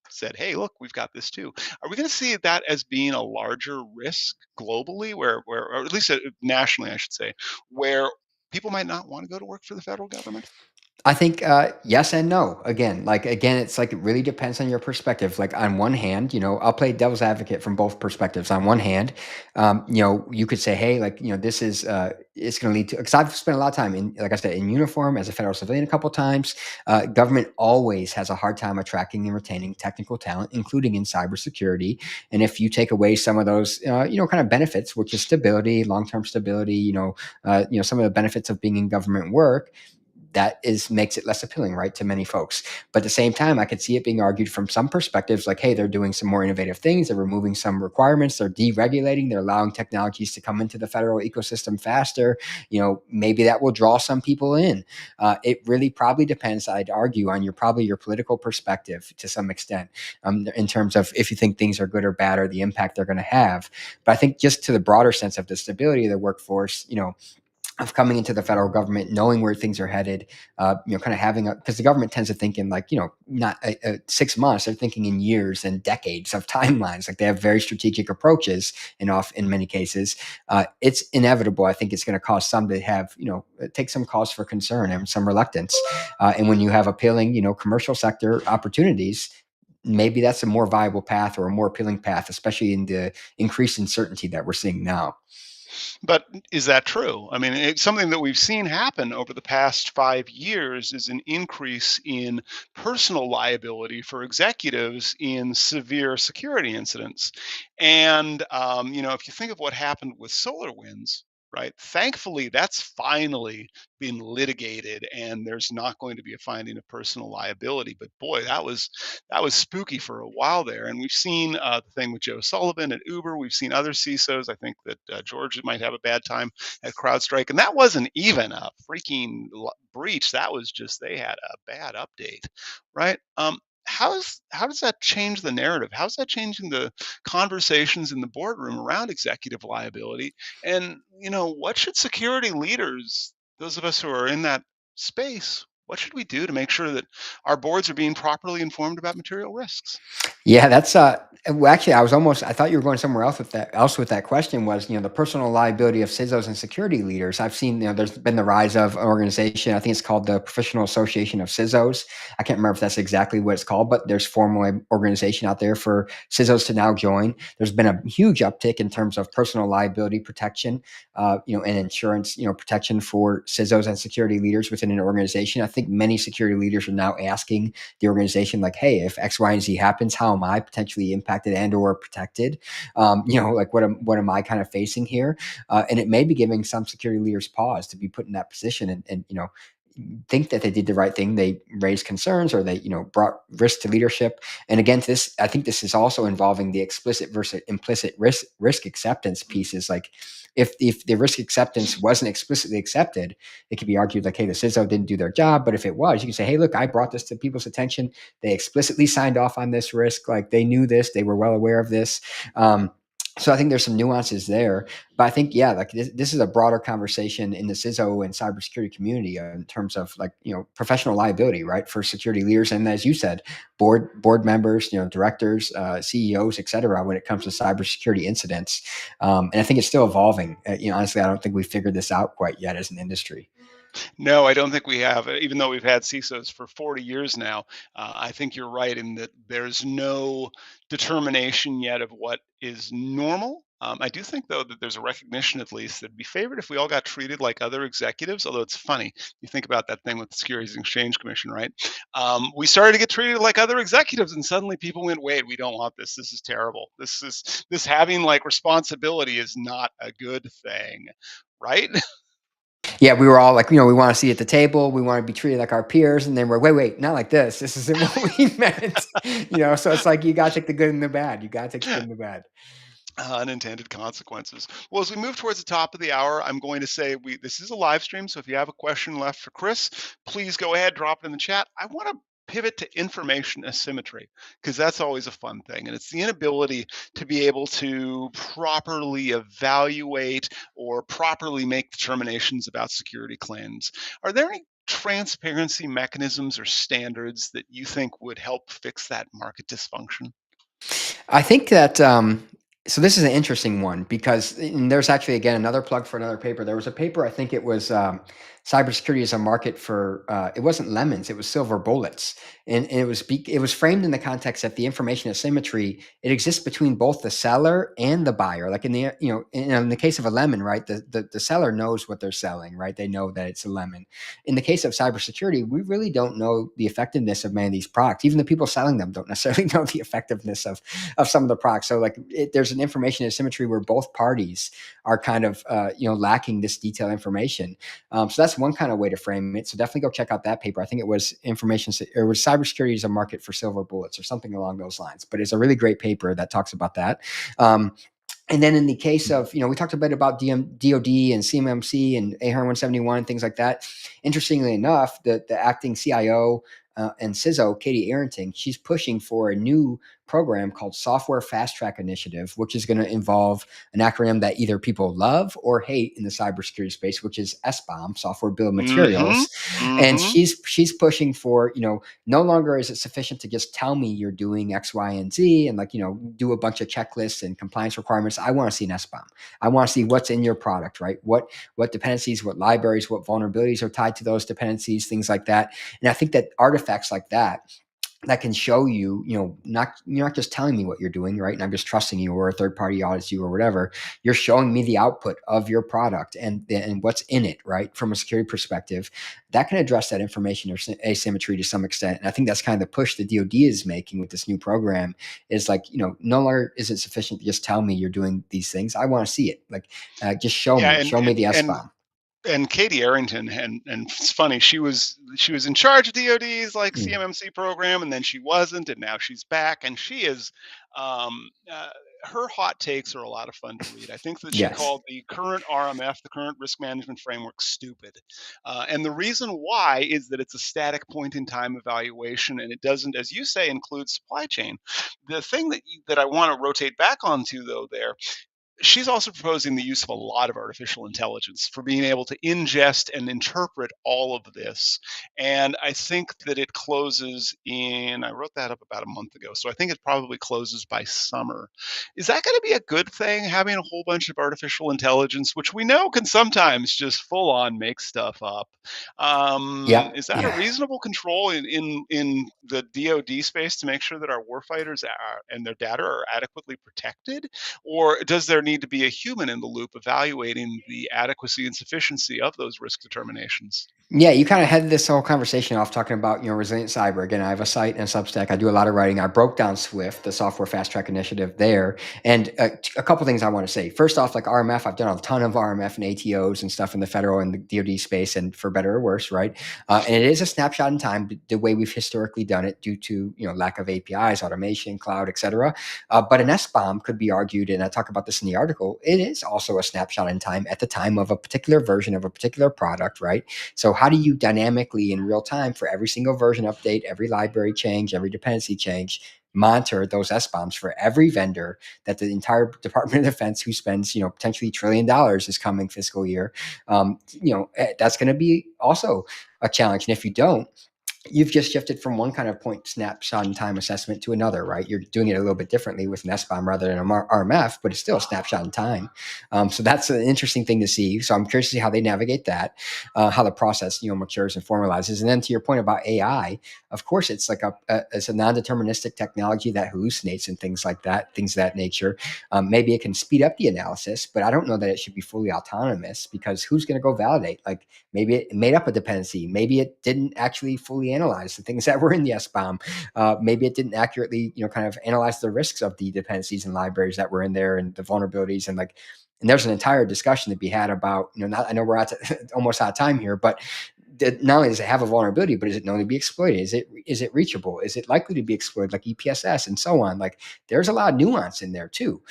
said, hey, look, we've got this too. Are we going to see that as being a larger risk globally, or at least nationally, I should say, where people might not want to go to work for the federal government? I think yes and no. Again, it's like it really depends on your perspective. Like on one hand, I'll play devil's advocate from both perspectives. On one hand, you could say, hey, like this is it's going to lead to, because I've spent a lot of time in, like I said, in uniform as a federal civilian a couple of times. Government always has a hard time attracting and retaining technical talent, including in cybersecurity. And if you take away some of those, kind of benefits, which is stability, long-term stability, some of the benefits of being in government work, that is makes it less appealing, right, to many folks. But at the same time, I could see it being argued from some perspectives, like, hey, they're doing some more innovative things, they're removing some requirements, they're deregulating, they're allowing technologies to come into the federal ecosystem faster. Maybe that will draw some people in. It really probably depends, I'd argue, on your political perspective to some extent, in terms of if you think things are good or bad or the impact they're going to have. But I think just to the broader sense of the stability of the workforce, of coming into the federal government, knowing where things are headed, kind of having because the government tends to think in like, not 6 months, they're thinking in years and decades of timelines. Like they have very strategic approaches in many cases. It's inevitable. I think it's going to cause some to have, take some cause for concern and some reluctance. And when you have appealing, commercial sector opportunities, maybe that's a more viable path or a more appealing path, especially in the increased uncertainty that we're seeing now. But is that true? I mean, it's something that we've seen happen over the past 5 years is an increase in personal liability for executives in severe security incidents. And, if you think of what happened with SolarWinds, right? Thankfully, that's finally been litigated, and there's not going to be a finding of personal liability. But boy, that was spooky for a while there. And we've seen the thing with Joe Sullivan at Uber. We've seen other CISOs. I think that George might have a bad time at CrowdStrike, and that wasn't even a freaking breach. That was just they had a bad update, right? How does that change the narrative? How's that changing the conversations in the boardroom around executive liability? And what should security leaders, those of us who are in that space, what should we do to make sure that our boards are being properly informed about material risks? Yeah, that's well, actually, I thought you were going somewhere else with that. Else with that question was, the personal liability of CISOs and security leaders. I've seen, there's been the rise of an organization. I think it's called the Professional Association of CISOs. I can't remember if that's exactly what it's called, but there's formal organization out there for CISOs to now join. There's been a huge uptick in terms of personal liability protection, and insurance, protection for CISOs and security leaders within an organization. I think many security leaders are now asking the organization, like, hey, if X, Y, and Z happens, how am I potentially impacted and or protected? Like what am I kind of facing here? And it may be giving some security leaders pause to be put in that position, and think that they did the right thing. They raised concerns, or they brought risk to leadership. And again, I think this is also involving the explicit versus implicit risk acceptance pieces. Like if the risk acceptance wasn't explicitly accepted, it could be argued like, hey, the CISO didn't do their job. But if it was, you can say, hey, look, I brought this to people's attention. They explicitly signed off on this risk. Like they knew this, they were well aware of this. So I think there's some nuances there, but I think, yeah, like this is a broader conversation in the CISO and cybersecurity community, in terms of like, professional liability, right, for security leaders, and as you said, board members, directors, CEOs, et cetera, when it comes to cybersecurity incidents. And I think it's still evolving. Honestly, I don't think we've figured this out quite yet as an industry. No, I don't think we have. Even though we've had CISOs for 40 years now, I think you're right in that there's no determination yet of what is normal. I do think, though, that there's a recognition, at least, that it'd be favored if we all got treated like other executives. Although it's funny, you think about that thing with the Securities and Exchange Commission, right? We started to get treated like other executives, and suddenly people went, "Wait, we don't want this. This is terrible. This having like responsibility is not a good thing." Right? Yeah, we were all like, we want to see at the table, we want to be treated like our peers, and then we're wait, not like this. This isn't what we meant. So it's like you got to take the good and the bad. You got to take the good and the bad. Unintended consequences. Well, as we move towards the top of the hour, I'm going to say this is a live stream, so if you have a question left for Chris, please go ahead, drop it in the chat. I want to pivot to information asymmetry because that's always a fun thing, and it's the inability to be able to properly evaluate or properly make determinations about security claims. Are there any transparency mechanisms or standards that you think would help fix that market dysfunction? I think that so this is an interesting one because and there's actually again another plug for another paper. There was a paper, I think it was cybersecurity as a market for it wasn't lemons, it was silver bullets, and it was framed in the context that the information asymmetry it exists between both the seller and the buyer. Like in the in the case of a lemon, right? The seller knows what they're selling, right? They know that it's a lemon. In the case of cybersecurity, we really don't know the effectiveness of many of these products. Even the people selling them don't necessarily know the effectiveness of some of the products. So like there's an information asymmetry where both parties are kind of lacking this detailed information. So that's one kind of way to frame it. So definitely go check out that paper. I think it was cybersecurity as a market for silver bullets or something along those lines. But it's a really great paper that talks about that. And then in the case of, we talked a bit about DOD and CMMC and AHR 171 and things like that. Interestingly enough, the acting CIO and CISO, Katie Arrington, she's pushing for a new program called Software Fast Track Initiative, which is going to involve an acronym that either people love or hate in the cybersecurity space, which is SBOM, Software Bill of Mm-hmm. Materials. And Mm-hmm. she's pushing for, no longer is it sufficient to just tell me you're doing X, Y, and Z and do a bunch of checklists and compliance requirements. I want to see an SBOM. I want to see what's in your product, right? What dependencies, what libraries, what vulnerabilities are tied to those dependencies, things like that. And I think that artifacts like that can show you, you're not just telling me what you're doing, right? And I'm just trusting you or a third party audits you or whatever. You're showing me the output of your product and what's in it, right? From a security perspective, that can address that information or asymmetry to some extent. And I think that's kind of the push the DoD is making with this new program is like, no longer is it sufficient to just tell me you're doing these things. I want to see it. Like, just Yeah, show me the and SBOM. and Katie Arrington, and it's funny, she was in charge of DoD's like Mm. CMMC program, and then she wasn't, and now she's back, and she is um, uh, her hot takes are a lot of fun to read. I think that she Yes. called the current RMF, the current risk management framework, stupid, and the reason why is that it's a static point in time evaluation, and it doesn't, as you say, include supply chain. The thing that I want to rotate back onto though there, she's also proposing the use of a lot of artificial intelligence for being able to ingest and interpret all of this. And I think that it closes I wrote that up about a month ago. So I think it probably closes by summer. Is that going to be a good thing, having a whole bunch of artificial intelligence, which we know can sometimes just full on make stuff up? Yep. Is that a Yeah. reasonable control in the DoD space to make sure that our warfighters and their data are adequately protected? Or does there need to be a human in the loop evaluating the adequacy and sufficiency of those risk determinations? Yeah, you kind of headed this whole conversation off talking about, resilient cyber. Again, I have a site and a Substack. I do a lot of writing. I broke down Swift, the Software Fast Track Initiative there. And a couple things I want to say. First off, like RMF, I've done a ton of RMF and ATOs and stuff in the federal and the DoD space, and for better or worse, right? And it is a snapshot in time, the way we've historically done it due to, lack of APIs, automation, cloud, et cetera. But an SBOM could be argued, and I talk about this in the article, it is also a snapshot in time at the time of a particular version of a particular product, right? So how do you dynamically in real time for every single version update, every library change, every dependency change, monitor those SBOMs for every vendor that the entire Department of Defense who spends, potentially $1 trillion this coming fiscal year, that's going to be also a challenge. And if you don't, you've just shifted from one kind of point snapshot in time assessment to another, right? You're doing it a little bit differently with an SBOM rather than an RMF, but it's still a snapshot in time. So that's an interesting thing to see. So I'm curious to see how they navigate that, how the process matures and formalizes. And then to your point about AI, of course, it's like it's a non-deterministic technology that hallucinates and things like that, things of that nature. Maybe it can speed up the analysis, but I don't know that it should be fully autonomous because who's going to go validate? Like maybe it made up a dependency. Maybe it didn't actually fully analyze the things that were in the SBOM. Maybe it didn't accurately, kind of analyze the risks of the dependencies and libraries that were in there and the vulnerabilities and there's an entire discussion to be had about, not, I know we're almost out of time here, but not only does it have a vulnerability, but is it known to be exploited? Is it reachable? Is it likely to be exploited, like EPSS and so on? Like there's a lot of nuance in there too.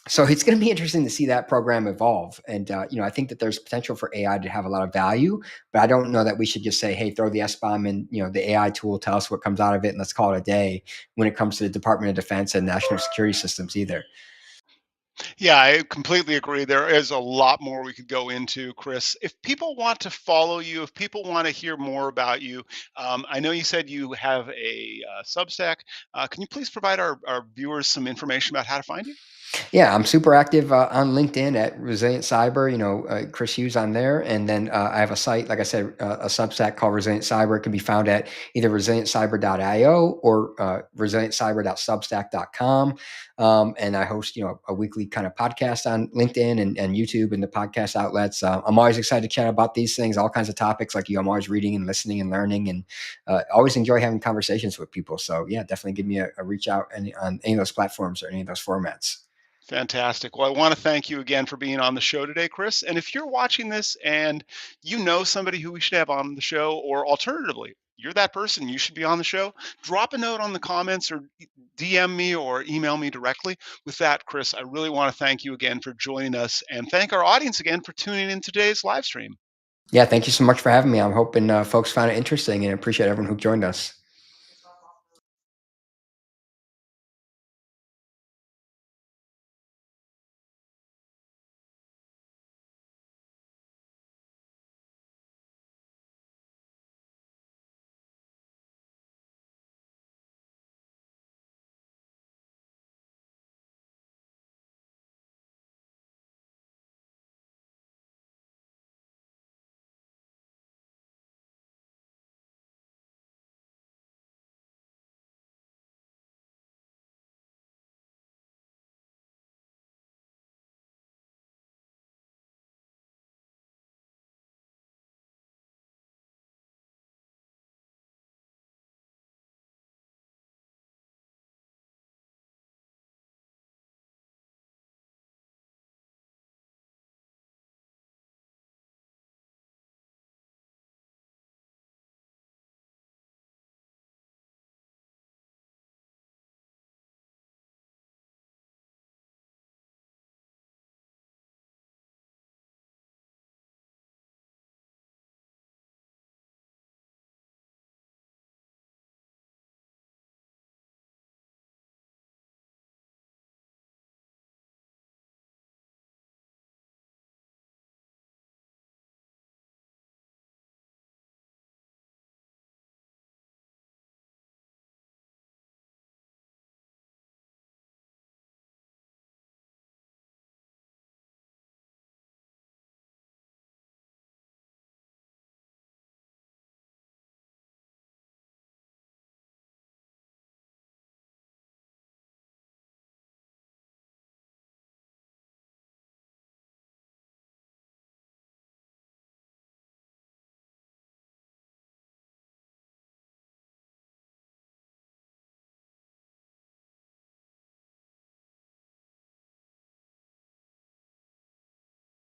So it's going to be interesting to see that program evolve. And, I think that there's potential for AI to have a lot of value, but I don't know that we should just say, hey, throw the SBOM and, the AI tool, tell us what comes out of it, and let's call it a day when it comes to the Department of Defense and national security systems either. Yeah, I completely agree. There is a lot more we could go into, Chris. If people want to follow you, if people want to hear more about you, I know you said you have a Substack. Can you please provide our viewers some information about how to find you? Yeah, I'm super active on LinkedIn at Resilient Cyber. Chris Hughes on there, and then I have a site, like I said, a Substack called Resilient Cyber. It can be found at either resilientcyber.io or resilientcyber.substack.com. And I host, a weekly kind of podcast on LinkedIn and YouTube and the podcast outlets. I'm always excited to chat about these things, all kinds of topics. Like you, I'm always reading and listening and learning, and always enjoy having conversations with people. So yeah, definitely give me a reach out on any of those platforms or any of those formats. Fantastic. Well, I want to thank you again for being on the show today, Chris. And if you're watching this and you know somebody who we should have on the show, or alternatively, you're that person, you should be on the show, drop a note on the comments or DM me or email me directly. With that, Chris, I really want to thank you again for joining us and thank our audience again for tuning in today's live stream. Yeah, thank you so much for having me. I'm hoping folks found it interesting and appreciate everyone who joined us.